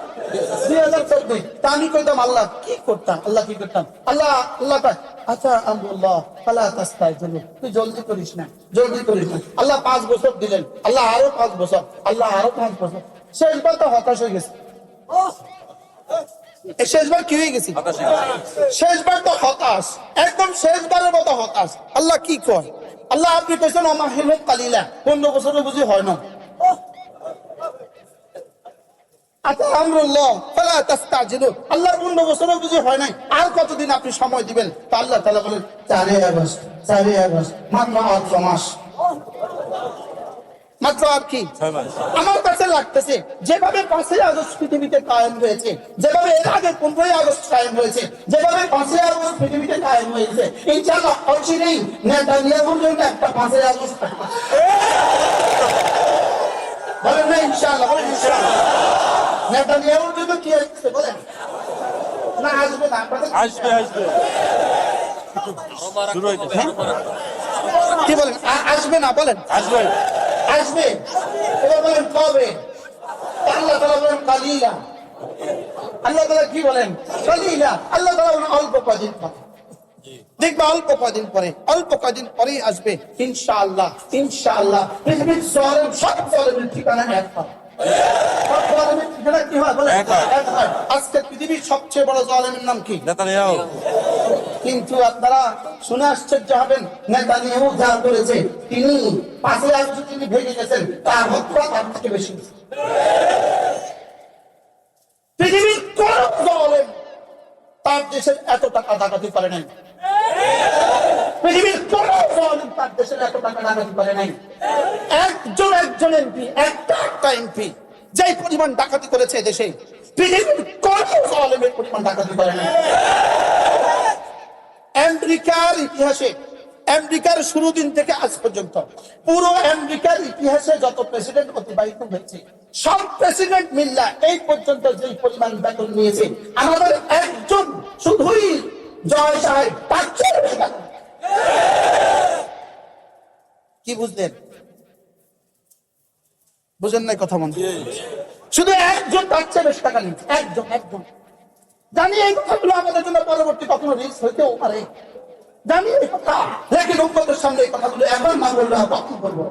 2024। তা আমি কইতাম আল্লাহ কি করতাম, আল্লাহ কি করতাম, আল্লাহ আল্লাহ আচ্ছা আল্লাহ ফালা তাস্তাইজিলু, তুই জলদি করিস না, জলদি করিস না। আল্লাহ 5 বছর দিলেন, আল্লাহ আরো 5 বছর, আল্লাহ আরো 5 বছর। শেষবার তো হতাশ হয়ে গেছে। শেষবার কি হয়ে গেছি? শেষবার তো হতাশ, একদম শেষবারের মতো হতাশ। আল্লাহ কি কয়? আল্লাহ আপনি কইছেন আমাহিলুম কালিলা, 15 বছরও বুঝি হয় না। আচ্ছা আমরুল্লাহ ফালা তাস্তাজিলু, আল্লাহ 15 বছরও বুঝি হয় নাই, আর কতদিন আপনি সময় দিবেন? তা আল্লাহ তাআলা বলেন 4 আগস্ট, 4 আগস্ট, মাত্র 8 মাস, মাত্র আর কি 6 মাস। আমার কাছে লাগতেছে যেভাবে 5 আগস্ট পৃথিবীতে কায়েম হয়েছে, যেভাবে এর আগে 15 আগস্ট কায়েম হয়েছে, যেভাবে 5 আগস্ট পৃথিবীতে কায়েম হয়েছে, ইনশাআল্লাহ অচিরেই নেতানিয়াহুর জন্য একটা 5 আগস্ট থাকবে। বলেন না ইনশাআল্লাহ, বলেন ইনশাআল্লাহ। নেতানিয়াহুর জন্য কি আসছে বলেন? না আসবে না, আসবে আসবে শুরু হয়েছে। কি বলেন আসবে না? বলেন আসবে আসবে। এবার বলেন কবে? আল্লাহ তাআলা বলেন কালিলা। আল্লাহ তাআলা কি বলেন? কালিলা। আল্লাহ তাআলা বলেন অল্প কদিন পরে দেখবা, অল্প কদিন পরে, অল্প কদিন পরেই আসবে ইনশাআল্লাহ। ইনশাআল্লাহ পৃথিবীর সব জালেমের ঠিকানা এক হয়। সব জালেমের ঠিকানা কি হয় বলেন? এক হয়। এক হয়। আজকে পৃথিবীর সবচেয়ে বড় জালেমের নাম কি? নেতানিয়াহু। কিন্তু আপনারা শুনে আশ্চর্য হবেন, নেতানিয়াহু যা করেছে, তিনি 5 আগস্ট তিনি ভেঙে গেছেন, তার হত্যা তার থেকে বেশি। পৃথিবীর কোন দলের তার দেশের এত টাকা ডাকাতি করে নাই। পৃথিবীর কোন দল তার দেশের এত টাকা ডাকাতি করে নাই। একজন এমপি, একটা এমপি যেই পরিমাণ ডাকাতি করেছে দেশে, পৃথিবীর কোন দলের পরিমাণ ডাকাতি করে নাই। আমেরিকার ইতিহাসে, আমেরিকার শুরু দিন থেকে আজ পর্যন্ত পুরো আমেরিকার ইতিহাসে যত প্রেসিডেন্ট অতিবাহিত হয়েছে, সব প্রেসিডেন্ট মিল্লা এই পর্যন্ত যে পরিমাণ বেতন নিয়েছে, আমাদের একজন শুধুই জয় সাহেব তার চেয়ে বেশি বেতন। কি বুঝলেন? বুঝেন নাই কথা মনে? শুধু একজন তার চেয়ে বেশি টাকা নিচ্ছে, একজন। জানি এই কথাগুলো আমাদের জন্য পরবর্তী কখনো রিস্ক হইতেও পারে, জানি এই কথা, লেকিন উম্মতের সামনে এই কথাগুলো এখন না বললে কখন বলবো?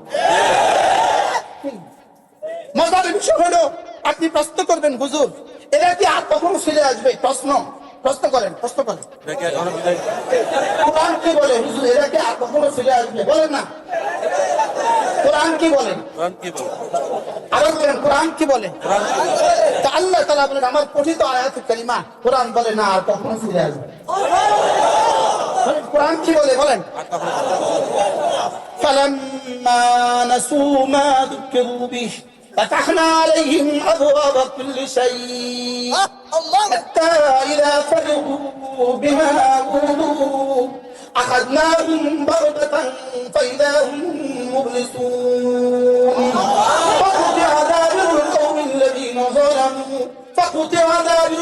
মজার বিষয় হলো, আপনি প্রশ্ন করবেন, হুজুর এরা কি আর কখনো ফিরে আসবে? প্রশ্ন করেন। কোরআন কি বলে? হুজুর এরা কি আর কখনো ফিরে আসবে? বলেন না, কোরআন কি বলে? আবার বলেন, কোরআন কি বলে? আল্লাহ তাআলা বলেন, আমার পঠিত আয়াতুল কারিমা কোরআন বলে না আর কখনো ফিরে আসবে। কোরআন কি বলে? বলেন, فلما نسوا ما ذكروا به فتحنا عليهم أبواب كل شيء حتى إذا فرحوا بما أوتوا أخذناهم بغتة فإذا هم مبلسون فقطع دابر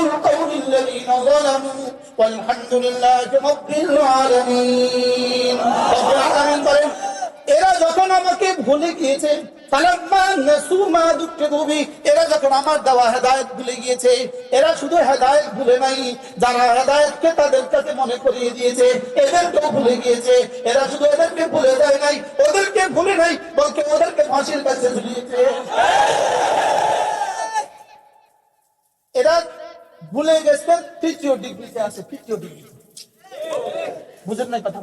القوم الذين ظلموا والحمد لله رب العالمين. رب العالمين বলেন, এরা যখন আমাকে ভুলে গিয়েছে, এরা যখন আমার দেওয়া হেদায়েত ভুলে গিয়েছে, এরা শুধু হেদায়েত ভুলে নাই, যারা হেদায়েতকে তাদের কাছে মনে করিয়ে দিয়েছে এদেরকেও ভুলে গিয়েছে। এরা শুধু এদেরকে ভুলে যায় নাই, ওদেরকে ভুলে নাই, বলকে ওদেরকে ফাঁসির কাছে ঝুলিয়েছে। এরা ভুলে গেছে তৃতীয় ডিগ্রিতে আছে, তৃতীয় ডিগ্রি। বুঝেন নাই কথা?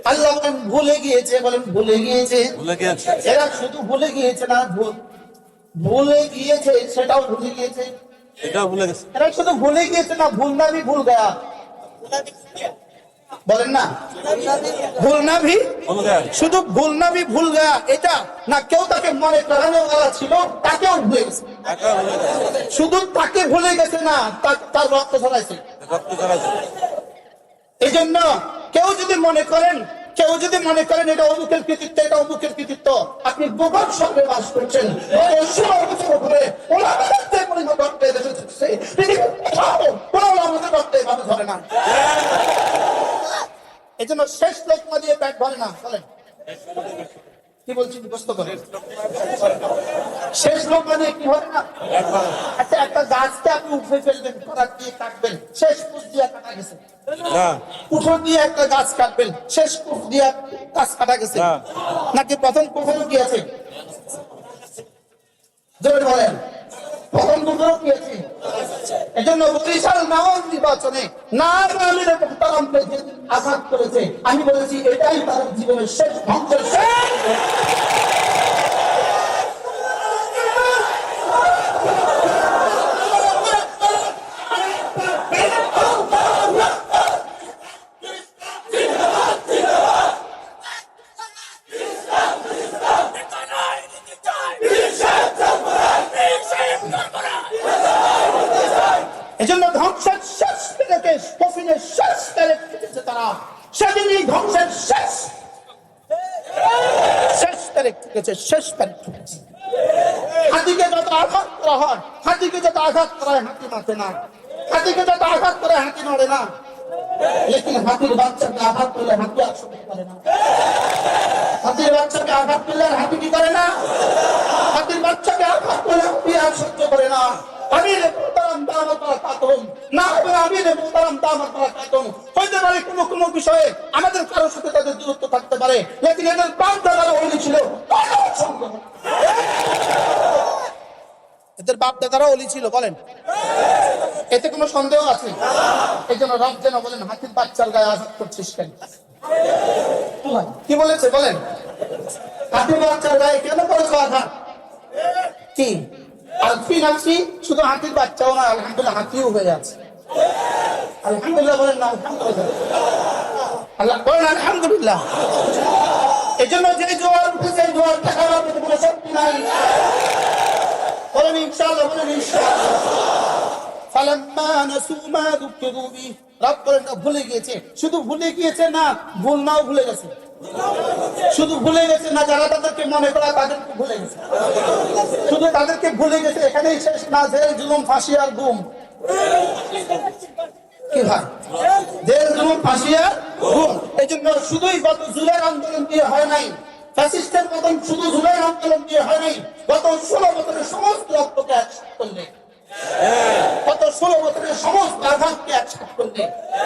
আল্লাহ বলেন ভুলে গিয়েছে, বলেন ভুলে গিয়েছে। এরা শুধু ভুলে গিয়েছে না, ভুলে গিয়েছে সেটাও ভুলে গিয়েছে, এটাও ভুলে গেছে। এরা শুধু ভুলে গিয়েছে না, ভুল না ভি ভুল গয়া। বলেন না, ভুল না ভি শুধু ভুল না ভি ভুল গয়া, এটা না কেউ তাকে মনে করানো ছিল তাকেও ভুলে গেছে। শুধু তাকে ভুলে গেছে না, তার রক্ত ঝরাইছে। এই জন্য কেউ যদি মনে করেন এটা অমুকের কৃতিত্ব, এটা অমুকের কৃতিত্ব, আপনি গোপন সঙ্গে বাস করছেন, ধরে না। এই জন্য শেষ লোকমা দিয়ে পেট ভরে না। বলেন কি বলছি, মুখস্থ করেন। শেষ লোকমা দিয়ে কি হবে না? আচ্ছা, একটা গাছকে আপনি উঠে ফেলবেন, করার দিয়ে কাটবেন, শেষ পুষ দিয়ে কাটা গেছে। উঠোন দিয়ে একটা গাছ কাটবেন, শেষ পুষ দিয়ে গাছ কাটা গেছে নাকি প্রথম পুকুর কি আছে? জোরে বলেন, প্রথম পুকুর কি আছে? এজন্য বরিশাল নাম নির্বাচনে নাম আমির মুহতারামকে যে আঘাত করেছে, আমি বলেছি এটাই তার জীবনের শেষ ধ্বংসের শেষ। এজন্য ধ্বংসের শেষ থেকে কফিনের শেষ তারিখ থেকেছে তারা, সেদিনই ধ্বংসের শেষ তারিখ থেকেছে, শেষ তারিখ থেকেছে। হাতিকে যত আঘাত করা হয়, হাতিকে যত আঘাত করা হয় হাতি মারতে না, হাতিকে যত আঘাত করে হাতি নড়ে না, লেকিন হাতির বাচ্চাকে আঘাত করলে হাতি আর সহ্য করে না। হাতির বাচ্চাকে আঘাত করলে হাতি কি করে না? হাতির বাচ্চাকে আঘাত করলে হাতি আর সহ্য করে না। হইতে পারে কোনো বিষয়ে আমাদের কারোর সাথে তাদের দূরত্ব থাকতে পারে, লেকিন এদের প্রাণ ছিল। এদের বাপ দাদারা অলি ছিল, বলেন এতে কোনো সন্দেহ আছে? এই জন্য রব যেন বলেন হাতির বাচ্চার গায়ে আঘাত করছিস কেন? কি বলেছে বলেন? হাতির বাচ্চার গায়ে কেন করেছো আঘাত? কি আলফি নাফসি? শুধু হাতির বাচ্চাও না, আলহামদুলিল্লাহ হাতিও হয়ে আছে। আলহামদুলিল্লাহ বলেন না? আলহামদুলিল্লাহ, আল্লাহ বলেন আলহামদুলিল্লাহ। এই জন্য যে জোয়ার উঠেছে, জোয়ার টাকার কোনো শক্তি নাই। বলেন ইনশাআল্লাহ, বলেন ইনশাআল্লাহ। ফালাম্মা নাসু মা যুকিরু বিহি, রব বলেন ভুলে গিয়েছে। শুধু ভুলে গিয়েছে না, ভুল নাও ভুলে গেছে। শুধু ভুলে গেছে না, যারা তাদেরকে মনে করা তাদেরকে ভুলে গেছে। শুধু তাদেরকে ভুলে গেছে, এখানেই শেষ না। জেল, জুলুম, ফাঁসি আর গুম। কি ভাই? জেল, জুলুম, ফাঁসি আর গুম। এই জন্য শুধুই গত জুলাই আন্দোলন দিয়ে হয় নাই, ফ্যাসিস্টের মতন শুধু জুলাই আন্দোলন দিয়ে হয় নাই। গত 16 বছরের সমস্ত রক্তকে একসাথে করলে, গত 16 বছরের সমস্ত আঘাতকে একসাথে করলে,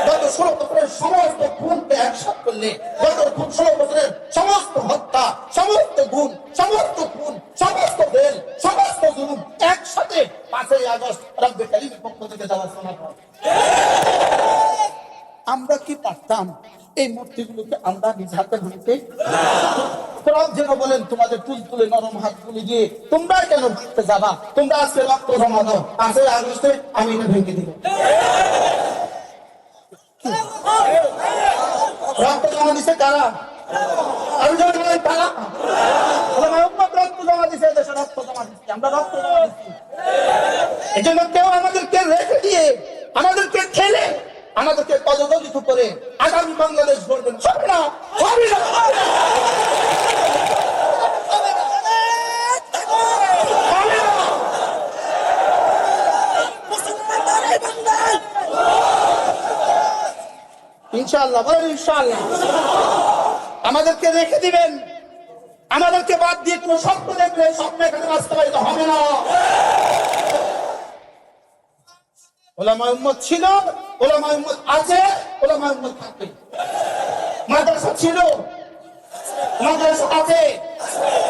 গত 16 বছরের সমস্ত খুনকে একসাথে করলে, গত 16 বছরের সমস্ত হত্যা, সমস্ত গুণ, সমস্ত খুন, সমস্ত বেল, সমস্ত জুলুম একসাথে 5ই আগস্ট রব্বে কারীমের পক্ষ থেকে দেওয়ার শোনা। আমরা কি পারতাম এই মূর্তিগুলোকে আমরা নিজ হাতে ভাঙতে? রব যেন বলেন তোমাদের তুলে নরম হাতগুলি দিয়ে তোমরা কেন ভাঙতে যাবা? তোমরা আজকে রক্ত জমা দাও, 5ই আগস্টে আমি এটা ভেঙে দিব। রক্ত জমা দিছে কারা? আমি যখন বলি কারা, রক্ত জমা দিছে, দেশে রক্ত জমা দিচ্ছি, আমরা রক্ত জমা দিচ্ছি। এই জন্য কেউ আমাদেরকে রেখে দিয়ে, আমাদেরকে ঠেলে, আমাদেরকে পদদলিত করে আগামী বাংলাদেশ গড়বেন, হবে না, হবে না। ইনশাআল্লাহ, বলেন ইনশাআল্লাহ। আমাদেরকে রেখে দিবেন, আমাদেরকে বাদ দিয়ে কোনো স্বপ্ন দেখলে স্বপ্ন এখানে বাস্তবায়িত হবে না। ওলামায়ে উম্মত ছিল, ওলামায়ে উম্মত আছে, ওলামায়ে উম্মত থাকবে। মাদ্রাসা ছিল, মাদ্রাসা আছে,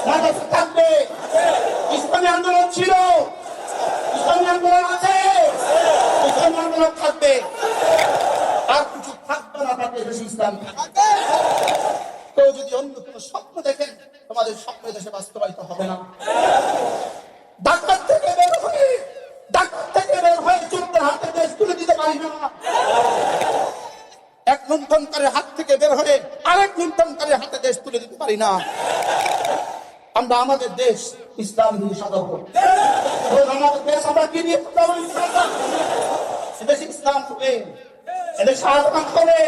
মাদ্রাসা থাকবে। ইসলামী আন্দোলন ছিল, ইসলামী আন্দোলন আছে, ইসলামী আন্দোলন থাকবে। আর কিছু থাকবে না, থাকবে দেশে ইসলাম থাকবে। কেউ যদি অন্য কোনো স্বপ্ন দেখেন, তোমাদের স্বপ্ন দেশে বাস্তবায়িত হবে না। ডাক্তার থেকে বের হয়ে, ডাক্তার থেকে বের হয়ে চোরদের হাতে দেশ তুলে দিতে পারি না। এক লুণ্ঠনকারীর হাত থেকে বের হয়ে আরেক লুণ্ঠনকারীর হাতে দেশ তুলে দিতে পারি না। আমরা আমাদের দেশ ইসলাম দিয়ে সাজাবো। আমাদের দেশ আমরা কি নিয়ে সাজাবো? এদেশে ইসলাম হবে, এদেশে আজান হবে,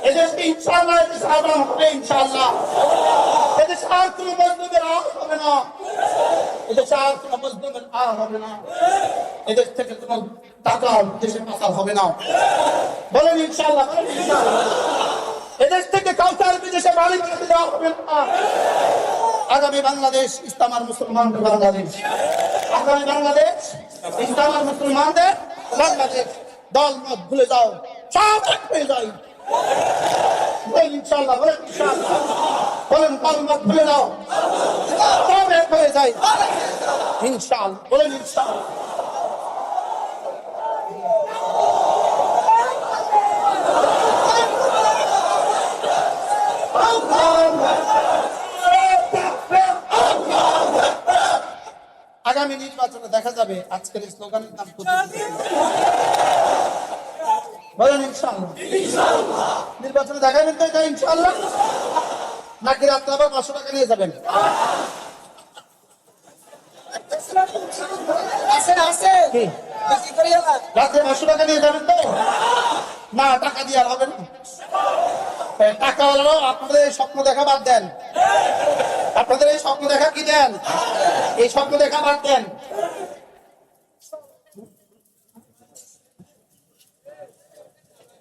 এদেশে ইনশাআল্লাহ এদেশে আজান হবে ইনশাআল্লাহ। এদেশে আর কোনো মজলুমের আওয়াজ হবে না, এদেশে আর কোনো মজলুমের আওয়াজ হবে না, এদেশ থেকে কোনো টাকা দেশে পাচার হবে না। বলেন ইনশাআল্লাহ, বলেন ইনশাআল্লাহ। এদেশ থেকে কাউকে আর বিদেশে বাড়ি বানাতে দেওয়া হবে না। আগামী বাংলাদেশ ইসলাম আর মুসলমানদের বাংলাদেশ, আগামী বাংলাদেশ ইসলাম আর মুসলমানদের বাংলাদেশ। দল মত ভুলে যাও, সব এক হয়ে যাই। বলেন ইনশাআল্লাহ, বলেন ইনশাআল্লাহ। বলেন দল মত ভুলে যাও, সব এক হয়ে যাই ইনশাআল্লাহ। বলেন ইনশাআল্লাহ। আগামী নির্বাচনে দেখা যাবে আজকের এই স্লোগানের নাম বলেন ইনশাআল্লাহ। নির্বাচনে দেখাবেন তো এটা ইনশাআল্লাহ, নাকি রাত্রে আবার 500 টাকা নিয়ে যাবেন? রাত্রে 500 টাকা নিয়ে যাবেন তো? না, টাকা দিয়ে আর হবে না। টাকাওয়ালারাও আপনাদের এই স্বপ্ন দেখা বাদ দেন। আপনাদের এই স্বপ্ন দেখা কি দেন? এই স্বপ্ন দেখা বাদ দেন।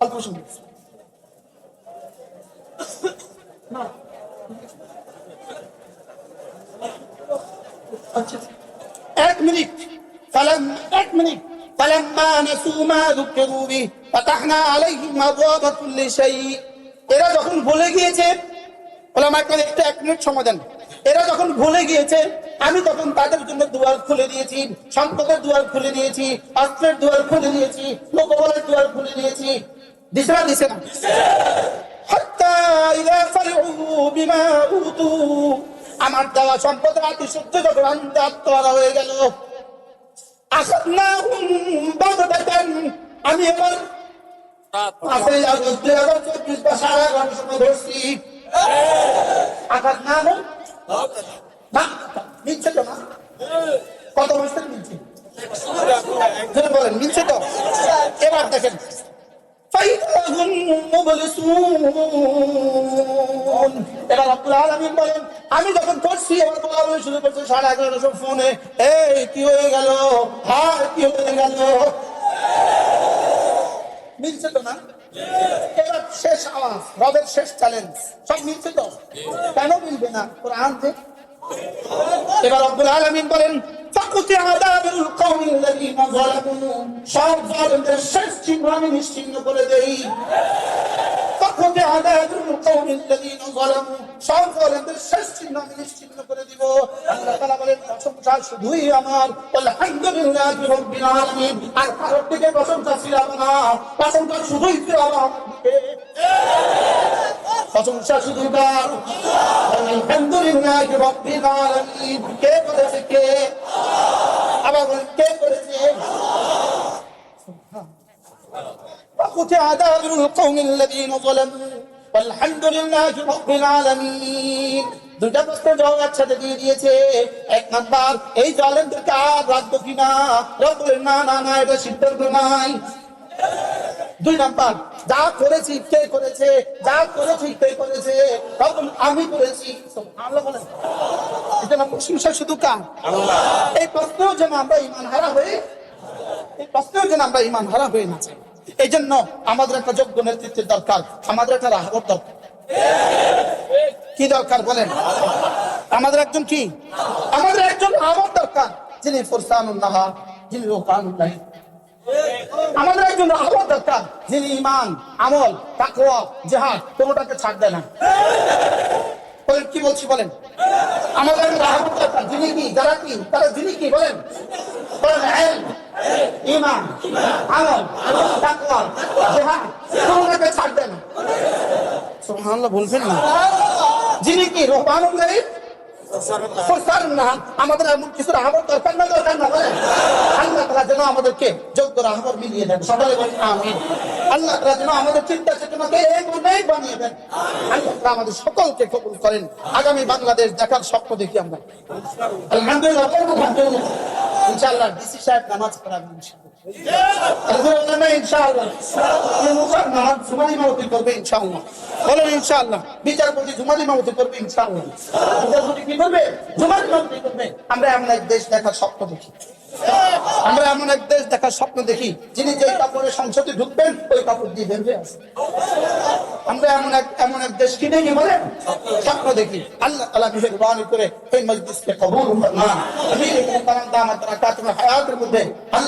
অল্প সময় এক মিনিট, এক মিনিট। فلما نسوا ما ذكروا به فتحنا عليهم أبواب كل شيء। এরা যখন ভুলে গিয়েছে, ওলামায়ে কেরাম একটু 1 মিনিট সময় দেন। এরা যখন ভুলে গিয়েছে আমি তখন তাদের জন্য দুয়ার খুলে দিয়েছি, সম্পদের দুয়ার খুলে দিয়েছি, অস্ত্রের দুয়ার খুলে দিয়েছি, লোকবলের দুয়ার খুলে দিয়েছি। দিছে না দিছে না? হাত্তা ইযা ফারিহু বিমা উতু, আমার দেওয়া সম্পদ আতি সত্য যখন আত্মহারা হয়ে গেল, আখাযনাহুম বাগতাতান, আমি এবার 5 আগস্ট 2024 বা 11:30 সময় ধরছি। আখাযনাহুম বাগতাতান, মিলছে তো না? কত বছর মিলছে? বলেন মিলছে তো? এবার দেখেন ফাইদাহুম মুবলিসুন, এবার রব্বুল আলামিন বলেন আমি যখন করছি এবার বলা শুরু করছে 11:30 ফোনে, এই কি হয়ে গেল, হ্যাঁ কি হয়ে গেল। মিলছে তো না? এবার শেষ আওয়াজ, রবের শেষ চ্যালেঞ্জ, সব মিলছে তো? কেন মিলবে না? কোরআন যে। এবার রব্বুল আলামিন বলেন ফাকুতি আযাবুল কওমিল্লাযীনা যালামু, সব জালিমদের শেষ চিহ্ন আমি নিশ্চিহ্ন করে দেই। ফাকুতি আযাবুল কওমিল্লাযীনা যালামু, সব জালিমদের শেষ চিহ্ন আমি নিশ্চিহ্ন করে দিব। আল্লাহ তাআলা বলেন প্রশংসা শুধুই আমার, আলহামদুলিল্লাহি রাব্বিল আলামিন। আর কারোর দিকে প্রশংসা ছিল না, প্রশংসা শুধুই ছিল আমার দিকে। প্রশংসা শুধু কার? আলহামদুলিল্লাহি রাব্বিল আলামিন। কে করেছে? কে? আবার বলেন কে করেছে? ফাকুতি আযাবুল কওমিল্লাযীনা যালামু আলহামদুলিল্লাহি রাব্বিল আলামিন। দুইটা প্রশ্ন জবাব একসাথে দিয়ে দিয়েছে। এক নাম্বার, এই জালেমদেরকে আর রাখবো কিনা? রব বলেন না না না, এটা সিদ্ধান্ত নাই। 2 নাম্বার, যা করেছি কে করেছে? যা করেছি কে করেছে? তখন আমি করেছি। সুবহানাল্লাহ বলেন। এটা না প্রশংসা শুধু কার? আল্লাহ। এই প্রশ্নেও যেন আমরা ঈমান হারা হয়ে, এই প্রশ্নেও যেন আমরা ঈমান হারা হয়ে না যাই। এই জন্য আমাদের একটা যোগ্য নেতৃত্বের দরকার, আমাদের একটা রাহবর দরকার। কি দরকার বলেন? আমাদের একজন কি? আমাদের একজন রাহবর দরকার, যিনি ফুরসানুন নাহার, যিনি রুহানুল লাইল। আমাদের একজন রাহবর দরকার, যিনি ঈমান, আমল, তাকওয়া, জিহাদ কোনোটাকে ছাড় দেয় না। বলেন কি বলছি বলেন? আমাদের রাহবর দরকার, যিনি কি? যারা কি? তারা যিনি কি বলেন? বলেন ইলম, ঈমান, আমল, তাকওয়া, জিহাদ কোনোটাকে ছাড় দেয় না। সুবহানাল্লাহ বলবেন না? যিনি কি? রুহানুল লাইল, ফুরসানুন নাহার। আমাদের এমন কিছু রাহবর দরকার না? দরকার না বলেন? আল্লাহ তাআলা যেন আমাদেরকে যোগ্য রাহবর মিলিয়ে দেন। সবাই বলেন আমিন। আল্লাহ তাআলা যেন আমাদের চিন্তা চেতনাকে অনেক বানিয়ে দেন। আল্লাহ তাআলা আমাদের সকলকে কবুল করেন। আগামী বাংলাদেশ দেখার স্বপ্ন দেখি আমরা। আলহামদুলিল্লাহ, আলহামদুলিল্লাহ। ইনশাআল্লাহ ডিসি সাহেব নামাজ পড়াবেন ইনশাআল্লাহ। ইনশাআল্লাহ নামাজ জুমারি মাওতি করবে ইনশাআল্লাহ। বলেন ইনশাআল্লাহ। বিচারপতি জুমারি মাওতি করবে ইনশাআল্লাহ। বিচারপতি কি করবে? জুমারি মাওতি করবে। আমরা এমন এক দেশ দেখার স্বপ্ন দেখি, আমরা এমন এক দেশ দেখার স্বপ্ন দেখি, যিনি যে কাপড়ে সংসদে ঢুকবেন ওই কাপড় দিয়ে বের হয়ে আসবে। আমরা এমন এক দেশ কি দেখি বলেন? স্বপ্ন দেখি। আল্লাহ তাআলা মেহেরবানি করে এই মজলিসকে কবুল ফরমান। আমির দামাত বারাকাতুল হায়াতের মধ্যে আল্লাহ